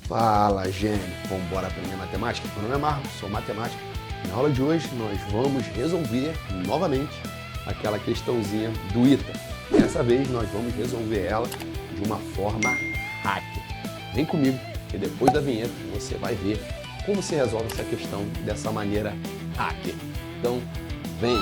Fala, gênio! Vamos embora aprender matemática? Meu nome é Marcos, sou matemático. Na aula de hoje nós vamos resolver novamente aquela questãozinha do ITA. Dessa vez nós vamos resolver ela de uma forma hacker. Vem comigo, que depois da vinheta você vai ver como se resolve essa questão dessa maneira hacker. Então, vem!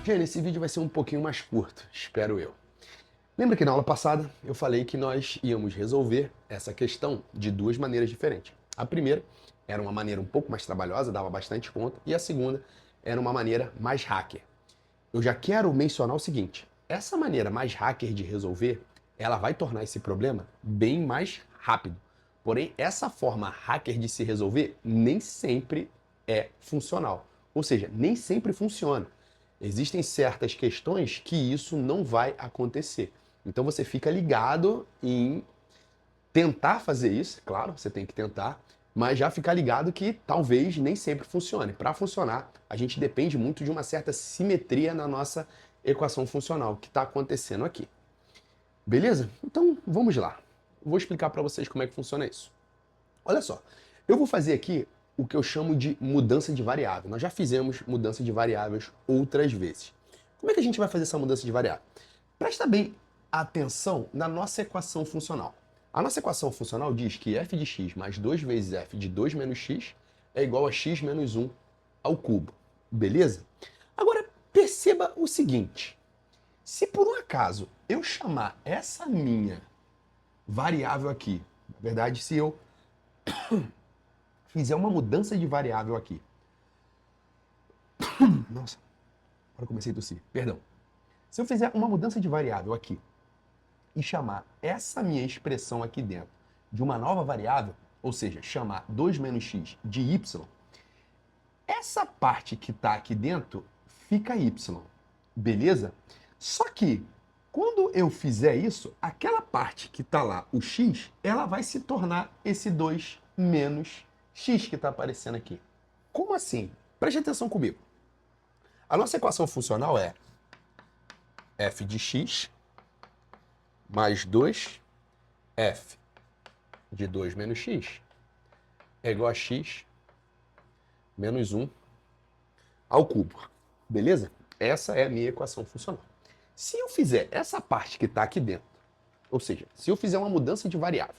Gente, esse vídeo vai ser um pouquinho mais curto, espero eu. Lembra que na aula passada eu falei que nós íamos resolver essa questão de duas maneiras diferentes. A primeira era uma maneira um pouco mais trabalhosa, dava bastante conta, e a segunda era uma maneira mais hacker. Eu já quero mencionar o seguinte, essa maneira mais hacker de resolver, ela vai tornar esse problema bem mais rápido. Porém, essa forma hacker de se resolver nem sempre é funcional. Ou seja, nem sempre funciona. Existem certas questões que isso não vai acontecer. Então você fica ligado em tentar fazer isso, claro, você tem que tentar, mas já ficar ligado que talvez nem sempre funcione. Para funcionar, a gente depende muito de uma certa simetria na nossa equação funcional que está acontecendo aqui. Beleza? Então vamos lá. Vou explicar para vocês como é que funciona isso. Olha só, eu vou fazer aqui o que eu chamo de mudança de variável. Nós já fizemos mudança de variáveis outras vezes. Como é que a gente vai fazer essa mudança de variável? Presta bem atenção na nossa equação funcional. A nossa equação funcional diz que f de x mais 2 vezes f de 2 menos x é igual a x menos 1 ao cubo. Beleza? Agora, perceba o seguinte. Se por um acaso eu chamar essa minha variável aqui, na verdade, se eu fizer uma mudança de variável aqui. Nossa, agora eu comecei a tossir. Perdão. Se eu fizer uma mudança de variável aqui e chamar essa minha expressão aqui dentro de uma nova variável, ou seja, chamar 2 menos x de y, essa parte que está aqui dentro fica y, beleza? Só que quando eu fizer isso, aquela parte que está lá, o x, ela vai se tornar esse 2 menos x que está aparecendo aqui. Como assim? Preste atenção comigo. A nossa equação funcional é f de x mais 2 f de 2 menos x é igual a x menos 1 ao cubo. Beleza? Essa é a minha equação funcional. Se eu fizer essa parte que está aqui dentro, ou seja, se eu fizer uma mudança de variável,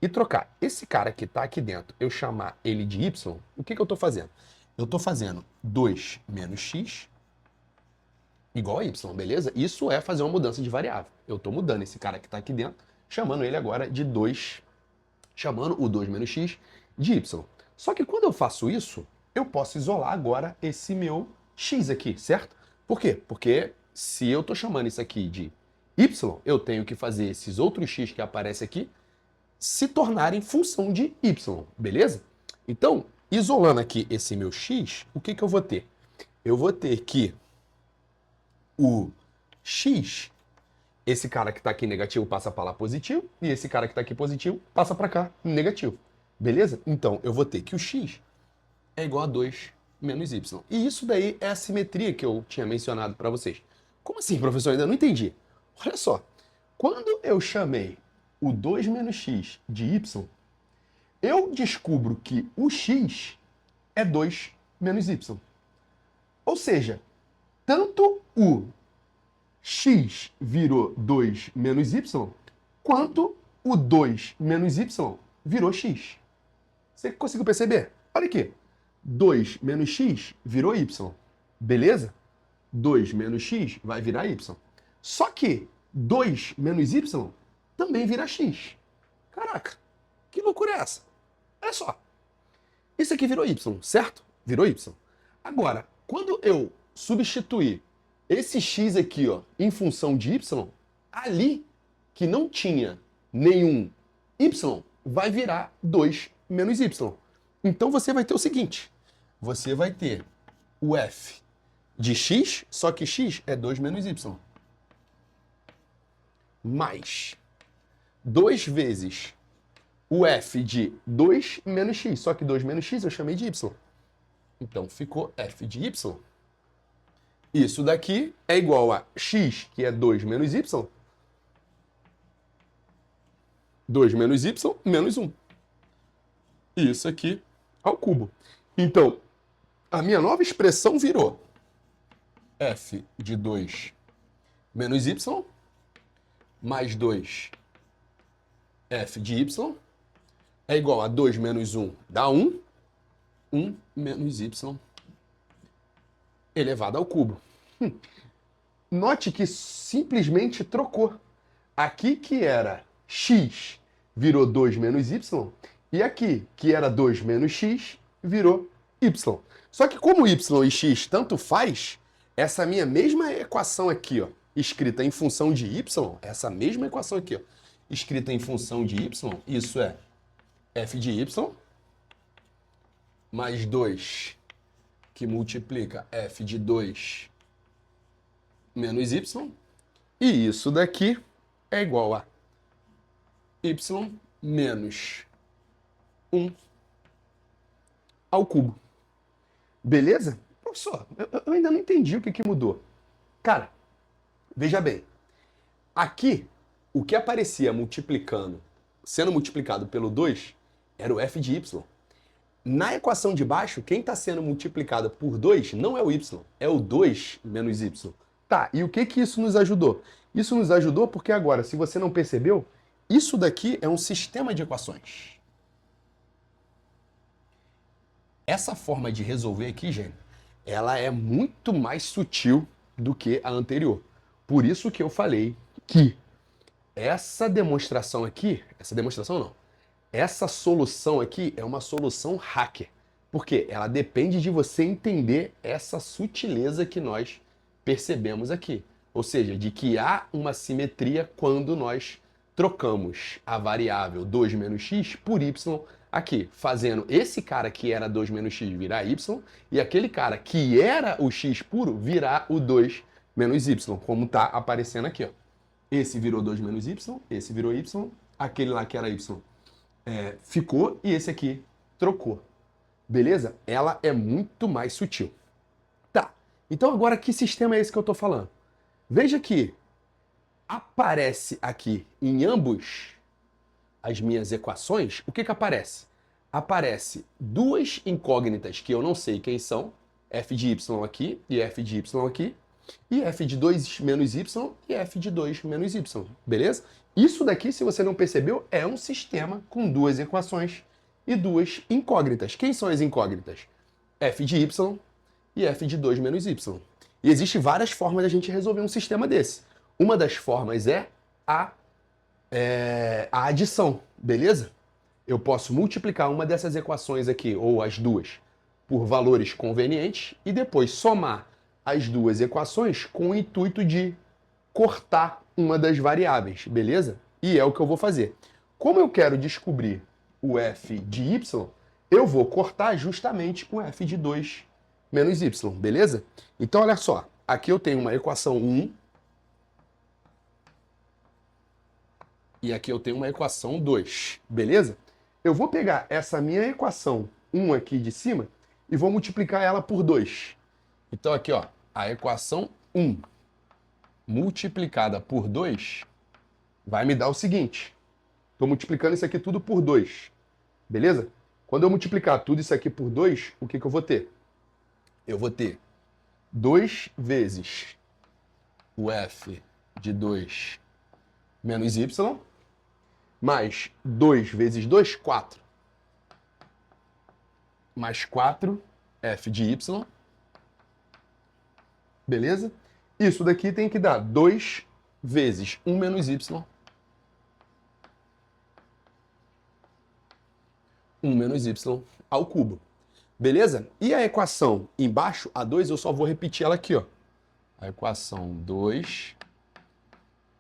e trocar esse cara que está aqui dentro, eu chamar ele de y, o que eu estou fazendo? Eu estou fazendo 2 menos x igual a y, beleza? Isso é fazer uma mudança de variável. Eu estou mudando esse cara que está aqui dentro, chamando ele agora de 2, chamando o 2 menos x de y. Só que quando eu faço isso, eu posso isolar agora esse meu x aqui, certo? Por quê? Porque se eu estou chamando isso aqui de y, eu tenho que fazer esses outros x que aparecem aqui se tornarem função de y, beleza? Então, isolando aqui esse meu x, o que eu vou ter? Eu vou ter que o x, esse cara que está aqui negativo passa para lá positivo, e esse cara que está aqui positivo passa para cá negativo, beleza? Então, eu vou ter que o x é igual a 2 menos y. E isso daí é a simetria que eu tinha mencionado para vocês. Como assim, professor? Ainda não entendi. Olha só, quando eu chamei o 2 menos x de y, eu descubro que o x é 2 menos y. Ou seja, tanto o x virou 2 menos y, quanto o 2 menos y virou x. Você conseguiu perceber? Olha aqui. 2 menos x virou y. Beleza? 2 menos x vai virar y. Só que 2 menos y também vira x. Caraca, que loucura é essa? Olha só. Isso aqui virou y, certo? Virou y. Agora, quando eu substituir esse x aqui, ó, em função de y, ali que não tinha nenhum y, vai virar 2 menos y. Então você vai ter o seguinte, você vai ter o f de x, só que x é 2 menos y, mais 2 vezes o f de 2 menos x, só que 2 menos x eu chamei de y, Então, ficou f de y. Isso daqui é igual a x, que é 2 menos y. 2 menos y menos 1. Isso aqui ao cubo. Então, a minha nova expressão virou f de 2 menos y mais 2 f de y é igual a 2 menos 1 dá 1. 1 menos y elevado ao cubo. Note que simplesmente trocou. Aqui que era x virou 2 menos y, e aqui que era 2 menos x virou y. Só que como y e x tanto faz, essa minha mesma equação aqui, ó, escrita em função de y, essa mesma equação aqui, ó, escrita em função de y, isso é f de y mais 2 que multiplica f de 2 menos y, e isso daqui é igual a y menos 1 ao cubo. Beleza? Professor, eu ainda não entendi o que mudou. Cara, veja bem. Aqui, o que aparecia multiplicando, sendo multiplicado pelo 2, era o f de y. Na equação de baixo, quem está sendo multiplicado por 2 não é o y, é o 2 menos y. Tá, e o que isso nos ajudou? Isso nos ajudou porque agora, se você não percebeu, isso daqui é um sistema de equações. Essa forma de resolver aqui, gente, ela é muito mais sutil do que a anterior. Por isso que eu falei que essa demonstração aqui, essa solução aqui é uma solução hacker. Porque ela depende de você entender essa sutileza que nós percebemos aqui. Ou seja, de que há uma simetria quando nós trocamos a variável 2 menos x por y aqui, fazendo esse cara que era 2 menos x virar y e aquele cara que era o x puro virar o 2 menos y, como está aparecendo aqui, ó. Esse virou 2 menos y, esse virou y, aquele lá que era y ficou e esse aqui trocou. Beleza? Ela é muito mais sutil. Tá, então agora que sistema é esse que eu estou falando? Veja que aparece aqui em ambos as minhas equações, o que aparece? Aparece duas incógnitas que eu não sei quem são, f de y aqui e f de y aqui, e f de 2 menos y e f de 2 menos y, beleza? Isso daqui, se você não percebeu, é um sistema com duas equações e duas incógnitas. Quem são as incógnitas? F de y e f de 2 menos y. E existem várias formas de a gente resolver um sistema desse. Uma das formas é a adição, beleza? Eu posso multiplicar uma dessas equações aqui, ou as duas, por valores convenientes e depois somar as duas equações com o intuito de cortar uma das variáveis, beleza? E é o que eu vou fazer. Como eu quero descobrir o f de y, eu vou cortar justamente o f de 2 menos y, beleza? Então, olha só, aqui eu tenho uma equação 1, e aqui eu tenho uma equação 2, beleza? Eu vou pegar essa minha equação 1 aqui de cima e vou multiplicar ela por 2. Então aqui, ó, a equação 1 multiplicada por 2 vai me dar o seguinte. Estou multiplicando isso aqui tudo por 2, beleza? Quando eu multiplicar tudo isso aqui por 2, o que eu vou ter? Eu vou ter 2 vezes o f de 2 menos y, mais 2 vezes 2, 4. Mais 4, f de y. Beleza? Isso daqui tem que dar 2 vezes 1 menos y. 1 menos y ao cubo. Beleza? E a equação embaixo, a 2, eu só vou repetir ela aqui, ó. A equação 2...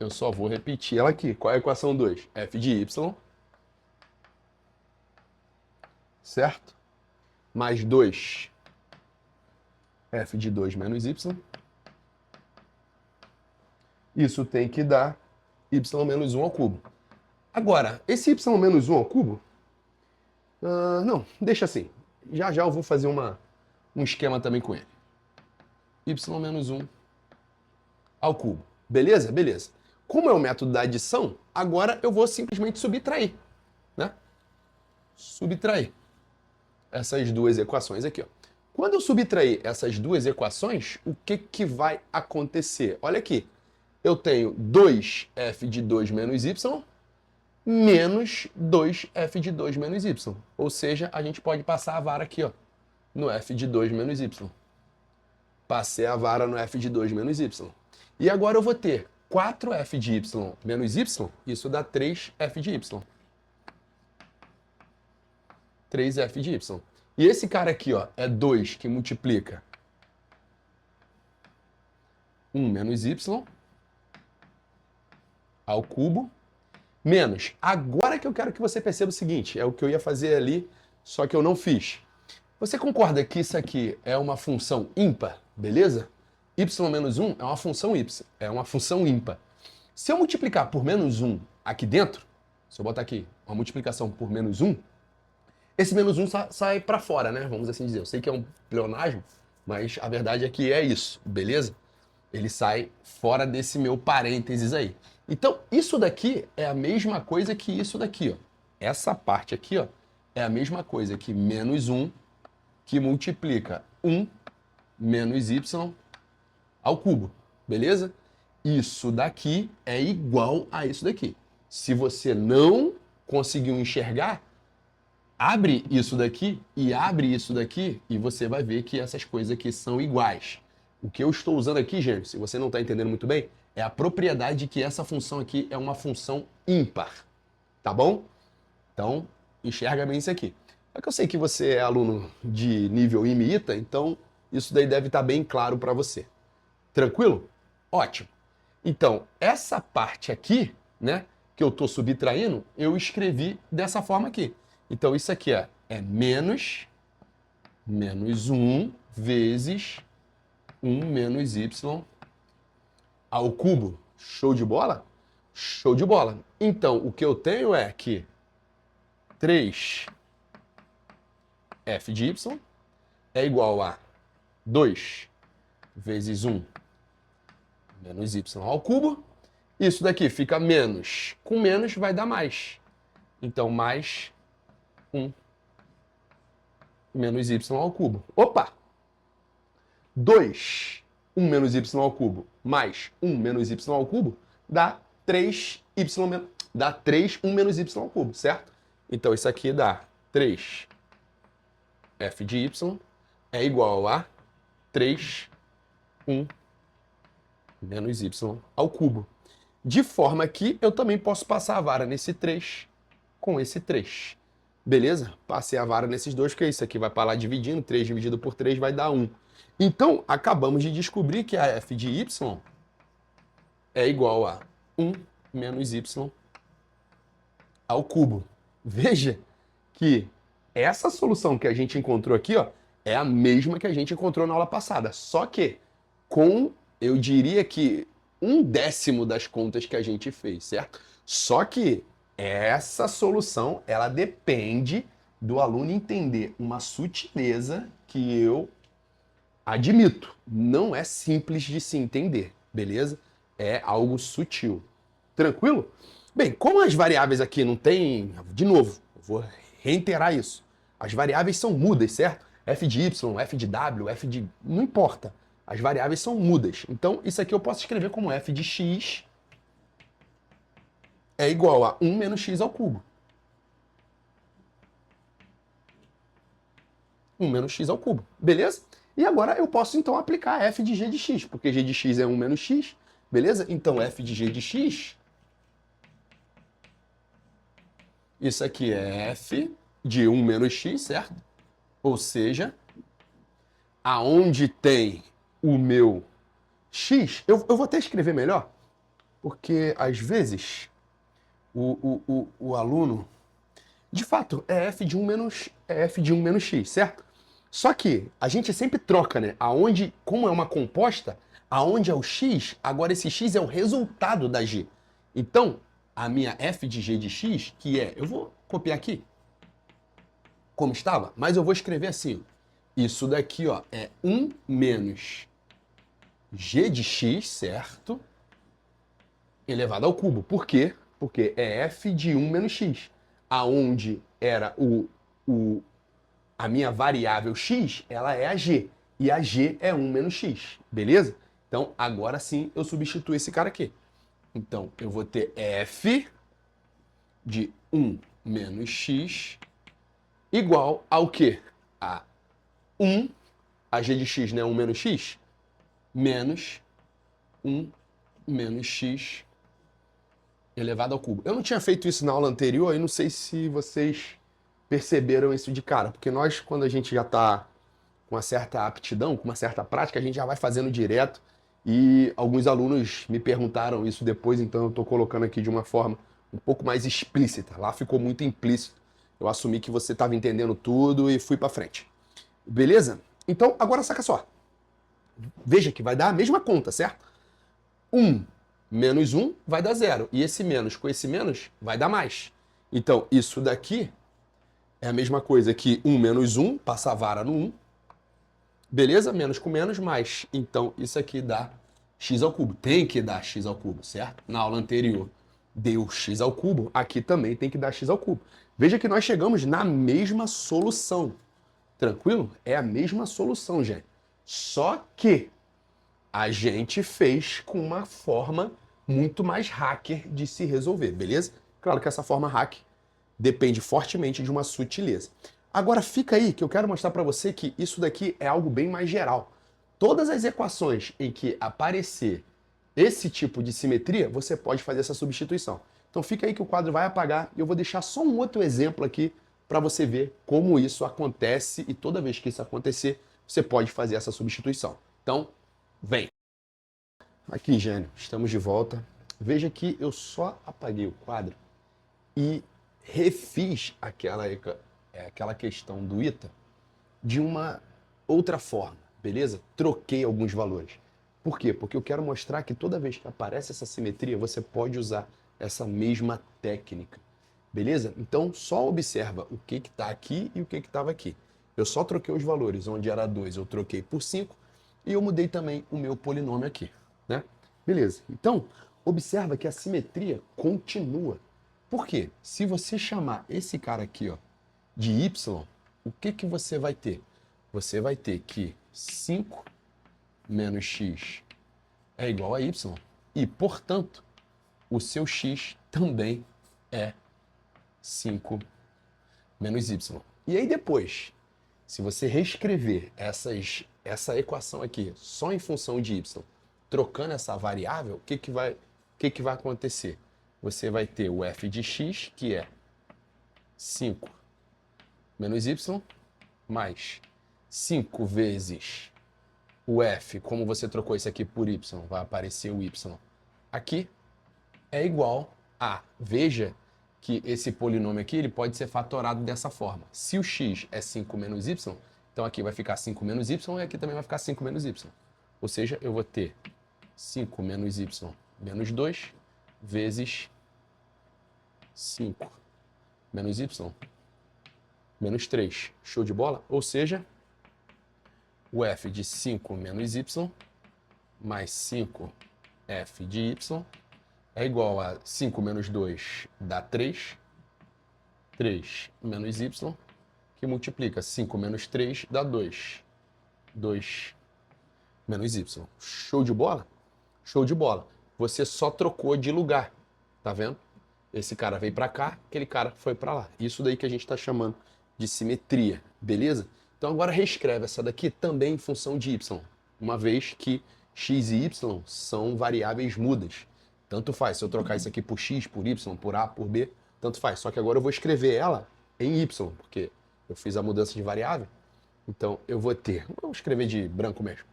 eu só vou repetir ela aqui. Qual é a equação 2? F de y, certo? Mais 2, f de 2 menos y. Isso tem que dar y menos 1 ao cubo. Agora, esse y menos 1 ao cubo, não, deixa assim. Já já eu vou fazer um esquema também com ele. Y menos 1 ao cubo. Beleza? Beleza. Como é o método da adição, agora eu vou simplesmente subtrair, né? Subtrair essas duas equações aqui, ó. Quando eu subtrair essas duas equações, o que que vai acontecer? Olha aqui, eu tenho 2f de 2 menos y menos 2f de 2 menos y. Ou seja, a gente pode passar a vara aqui, ó, no f de 2 menos y. Passei a vara no f de 2 menos y. E agora eu vou ter 4f de y menos y, isso dá 3f de y. 3f de y. E esse cara aqui, ó, é 2 que multiplica 1 menos y ao cubo, menos. Agora que eu quero que você perceba o seguinte, é o que eu ia fazer ali, só que eu não fiz. Você concorda que isso aqui é uma função ímpar, beleza? Y menos 1 é uma função y, é uma função ímpar. Se eu multiplicar por menos 1 aqui dentro, se eu botar aqui uma multiplicação por menos 1, esse menos 1 sai para fora, né? Vamos assim dizer. Eu sei que é um pleonasmo, mas a verdade é que é isso, beleza? Ele sai fora desse meu parênteses aí. Então, isso daqui é a mesma coisa que isso daqui, ó. Essa parte aqui, ó, é a mesma coisa que menos 1 que multiplica 1 menos y ao cubo, beleza? Isso daqui é igual a isso daqui. Se você não conseguiu enxergar, abre isso daqui e abre isso daqui e você vai ver que essas coisas aqui são iguais. O que eu estou usando aqui, gente, se você não está entendendo muito bem, é a propriedade de que essa função aqui é uma função ímpar, tá bom? Então, enxerga bem isso aqui. Só que eu sei que você é aluno de nível IMITA, então isso daí deve estar bem claro para você. Tranquilo? Ótimo. Então, essa parte aqui, né, que eu estou subtraindo, eu escrevi dessa forma aqui. Então, isso aqui é menos 1 vezes 1 menos y ao cubo. Show de bola? Show de bola. Então, o que eu tenho é que 3f de y é igual a 2 vezes 1 menos y ao cubo. Isso daqui fica menos. Com menos vai dar mais. Então, mais 1 menos y ao cubo. Opa! 2, 1 menos y ao cubo, mais 1 menos y ao cubo, dá 3y, dá 3, 1 menos y ao cubo, certo? Então, isso aqui dá 3f de y é igual a 3, 1 menos y ao cubo. De forma que eu também posso passar a vara nesse 3 com esse 3. Beleza? Passei a vara nesses dois, porque isso aqui vai para lá dividindo, 3 dividido por 3 vai dar 1. Então, acabamos de descobrir que a f de y é igual a 1 menos y ao cubo. Veja que essa solução que a gente encontrou aqui, ó, é a mesma que a gente encontrou na aula passada, só que com, eu diria que 1/10 das contas que a gente fez, certo? Só que essa solução, ela depende do aluno entender uma sutileza que eu admito, não é simples de se entender, beleza? É algo sutil. Tranquilo? Bem, como as variáveis aqui não tem... De novo, eu vou reiterar isso. As variáveis são mudas, certo? F de y, f de w, f de... Não importa. As variáveis são mudas. Então, isso aqui eu posso escrever como f de x é igual a 1 menos x ao cubo. 1 menos x ao cubo. Beleza? E agora eu posso, então, aplicar f de g de x, porque g de x é 1 menos x, beleza? Então, f de g de x, isso aqui é f de 1 menos x, certo? Ou seja, aonde tem o meu x, eu vou até escrever melhor, porque, às vezes, o aluno, de fato, é f de 1 menos x, certo? Só que a gente sempre troca, né? Aonde, como é uma composta, aonde é o x, agora esse x é o resultado da g. Então, a minha f de g de x, que é... Eu vou copiar aqui, como estava, mas eu vou escrever assim, Isso daqui, ó, é 1 menos g de x, certo? Elevado ao cubo. Por quê? Porque é f de 1 menos x. Aonde era a minha variável x, ela é a g. E a g é 1 menos x, beleza? Então, agora sim, eu substituo esse cara aqui. Então, eu vou ter f de 1 menos x igual ao quê? A 1, a g de x, né? 1 menos x, menos 1 menos x elevado ao cubo. Eu não tinha feito isso na aula anterior e não sei se vocês perceberam isso de cara, porque nós, quando a gente já está com uma certa aptidão, com uma certa prática, a gente já vai fazendo direto e alguns alunos me perguntaram isso depois, então eu estou colocando aqui de uma forma um pouco mais explícita. Lá ficou muito implícito. Eu assumi que você estava entendendo tudo e fui para frente. Beleza? Então, agora saca só. Veja que vai dar a mesma conta, certo? 1 menos 1 vai dar 0. E esse menos com esse menos vai dar mais. Então, isso daqui é a mesma coisa que 1 menos 1, passa a vara no 1. Beleza? Menos com menos, mais. Então, isso aqui dá x ao cubo. Tem que dar x ao cubo, certo? Na aula anterior deu x ao cubo, aqui também tem que dar x ao cubo. Veja que nós chegamos na mesma solução. Tranquilo? É a mesma solução, gente. Só que a gente fez com uma forma muito mais hacker de se resolver, beleza? Claro que essa forma hacker depende fortemente de uma sutileza. Agora fica aí que eu quero mostrar para você que isso daqui é algo bem mais geral. Todas as equações em que aparecer esse tipo de simetria, você pode fazer essa substituição. Então fica aí que o quadro vai apagar e eu vou deixar só um outro exemplo aqui para você ver como isso acontece e toda vez que isso acontecer, você pode fazer essa substituição. Então, vem! Aqui, gênio, estamos de volta. Veja que eu só apaguei o quadro e refiz aquela questão do ITA de uma outra forma, beleza? Troquei alguns valores. Por quê? Porque eu quero mostrar que toda vez que aparece essa simetria, você pode usar essa mesma técnica, beleza? Então, só observa o que está aqui e o que estava aqui. Eu só troquei os valores, onde era 2 eu troquei por 5 e eu mudei também o meu polinômio aqui, né? Beleza, então, observa que a simetria continua. Por quê? Se você chamar esse cara aqui, ó, de y, o que você vai ter? Você vai ter que 5 menos x é igual a y. E, portanto, o seu x também é 5 menos y. E aí depois, se você reescrever essa equação aqui só em função de y, trocando essa variável, o que vai acontecer? Você vai ter o f de x, que é 5 menos y, mais 5 vezes o f, como você trocou isso aqui por y, vai aparecer o y aqui, é igual a, veja que esse polinômio aqui ele pode ser fatorado dessa forma. Se o x é 5 menos y, então aqui vai ficar 5 menos y e aqui também vai ficar 5 menos y. Ou seja, eu vou ter 5 menos y menos 2 vezes 5 menos y menos 3. Show de bola? Ou seja, o f de 5 menos y mais 5f de y é igual a 5 menos 2 dá 3. 3 menos y, que multiplica 5 menos 3 dá 2. 2 menos y. Show de bola? Show de bola. Você só trocou de lugar, tá vendo? Esse cara veio para cá, aquele cara foi para lá. Isso daí que a gente está chamando de simetria, beleza? Então agora reescreve essa daqui também em função de y, uma vez que x e y são variáveis mudas. Tanto faz, se eu trocar isso aqui por x, por y, por a, por b, tanto faz. Só que agora eu vou escrever ela em y, porque eu fiz a mudança de variável. Então eu vou ter, vamos escrever de branco mesmo,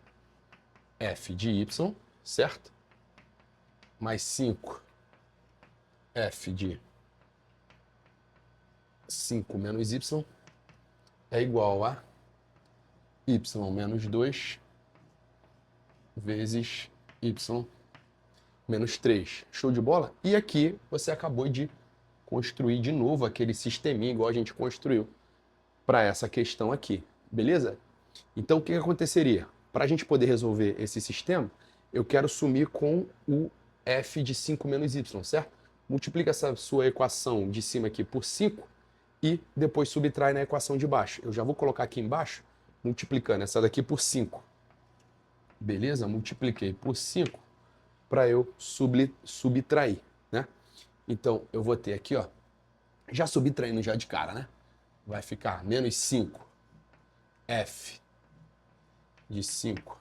f de y, certo? Mais 5 f de 5 menos y é igual a y menos 2 vezes y menos 3. Show de bola? E aqui você acabou de construir de novo aquele sisteminha igual a gente construiu para essa questão aqui. Beleza? Então, o que aconteceria? Para a gente poder resolver esse sistema, eu quero sumir com o f de 5 menos y, certo? Multiplica essa sua equação de cima aqui por 5 e depois subtrai na equação de baixo. Eu já vou colocar aqui embaixo, multiplicando essa daqui por 5. Beleza? Multipliquei por 5 para eu subtrair, né? Então, eu vou ter aqui, ó, já subtraindo já de cara, né? Vai ficar menos 5 f de 5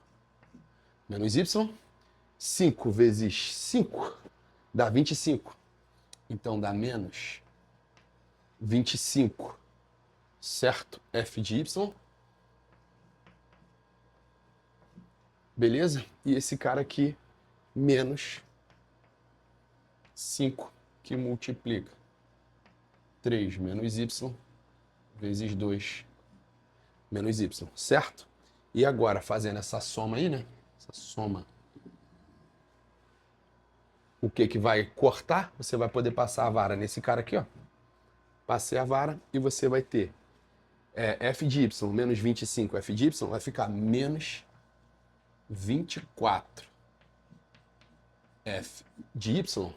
menos y. 5 vezes 5 dá 25. Então, dá menos 25, certo? F de y. Beleza? E esse cara aqui, menos 5, que multiplica 3 menos y vezes 2 menos y, certo? E agora, fazendo essa soma aí, né? Essa soma. O que vai cortar? Você vai poder passar a vara nesse cara aqui, ó. Passei a vara e você vai ter f de y menos 25, f de y vai ficar menos 24 f de y.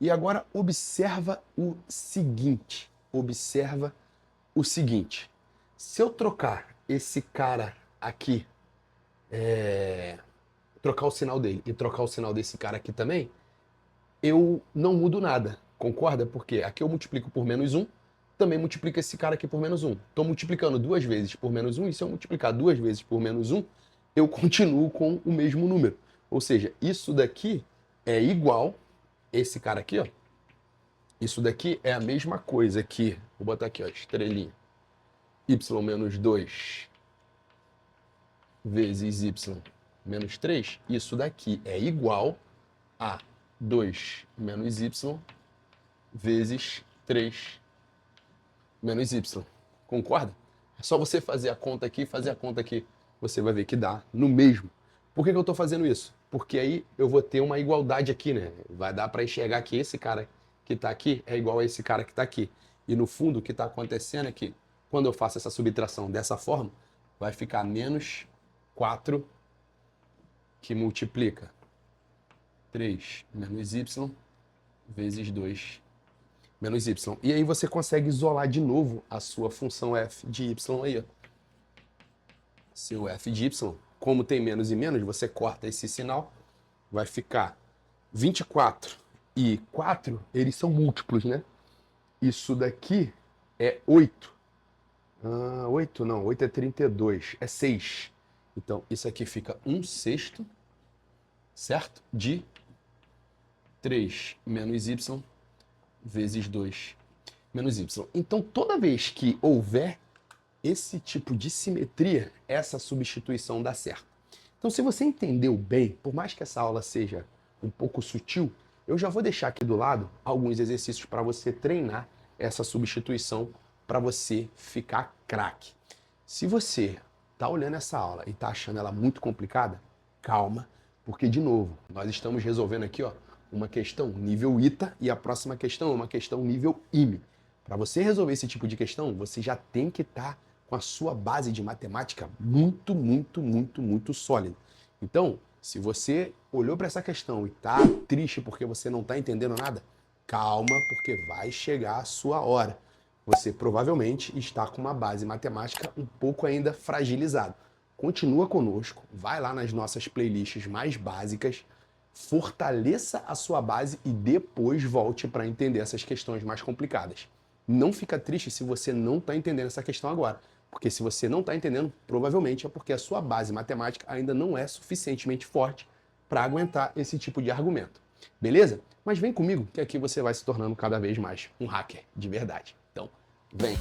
E agora observa o seguinte. Observa o seguinte. Se eu trocar esse cara aqui, trocar o sinal dele e trocar o sinal desse cara aqui também, eu não mudo nada. Concorda? Porque aqui eu multiplico por menos 1, também multiplico esse cara aqui por menos 1. Estou multiplicando 2 vezes por menos 1, e se eu multiplicar 2 vezes por menos 1, eu continuo com o mesmo número. Ou seja, isso daqui é igual, esse cara aqui, ó, isso daqui é a mesma coisa que, vou botar aqui, ó, estrelinha, y menos 2 vezes y menos 3, isso daqui é igual a 2 menos y vezes 3 menos y. Concorda? É só você fazer a conta aqui, fazer a conta aqui. Você vai ver que dá no mesmo. Por que eu estou fazendo isso? Porque aí eu vou ter uma igualdade aqui, né? Vai dar para enxergar que esse cara que está aqui é igual a esse cara que está aqui. E no fundo o que está acontecendo é que quando eu faço essa subtração dessa forma, vai ficar menos 4 que multiplica 3 menos y vezes 2 menos y. E aí você consegue isolar de novo a sua função f de y aí, ó. Seu f de y, como tem menos e menos, você corta esse sinal, vai ficar 24 e 4, eles são múltiplos, né? Isso daqui é 8. 8 não, 8 é 32, é 6. Então, isso aqui fica 1/6, certo? De 3 menos y vezes 2 menos y. Então, toda vez que houver esse tipo de simetria, essa substituição dá certo. Então, se você entendeu bem, por mais que essa aula seja um pouco sutil, eu já vou deixar aqui do lado alguns exercícios para você treinar essa substituição para você ficar craque. Se você está olhando essa aula e está achando ela muito complicada, calma, porque, de novo, nós estamos resolvendo aqui, ó, uma questão nível ITA e a próxima questão é uma questão nível IME. Para você resolver esse tipo de questão, você já tem que estar com a sua base de matemática muito, muito, muito, muito sólida. Então, se você olhou para essa questão e está triste porque você não está entendendo nada, calma, porque vai chegar a sua hora. Você provavelmente está com uma base matemática um pouco ainda fragilizada. Continua conosco, vai lá nas nossas playlists mais básicas, fortaleça a sua base e depois volte para entender essas questões mais complicadas. Não fica triste se você não está entendendo essa questão agora, porque se você não está entendendo, provavelmente é porque a sua base matemática ainda não é suficientemente forte para aguentar esse tipo de argumento. Beleza? Mas vem comigo, que aqui você vai se tornando cada vez mais um hacker de verdade. Então, vem!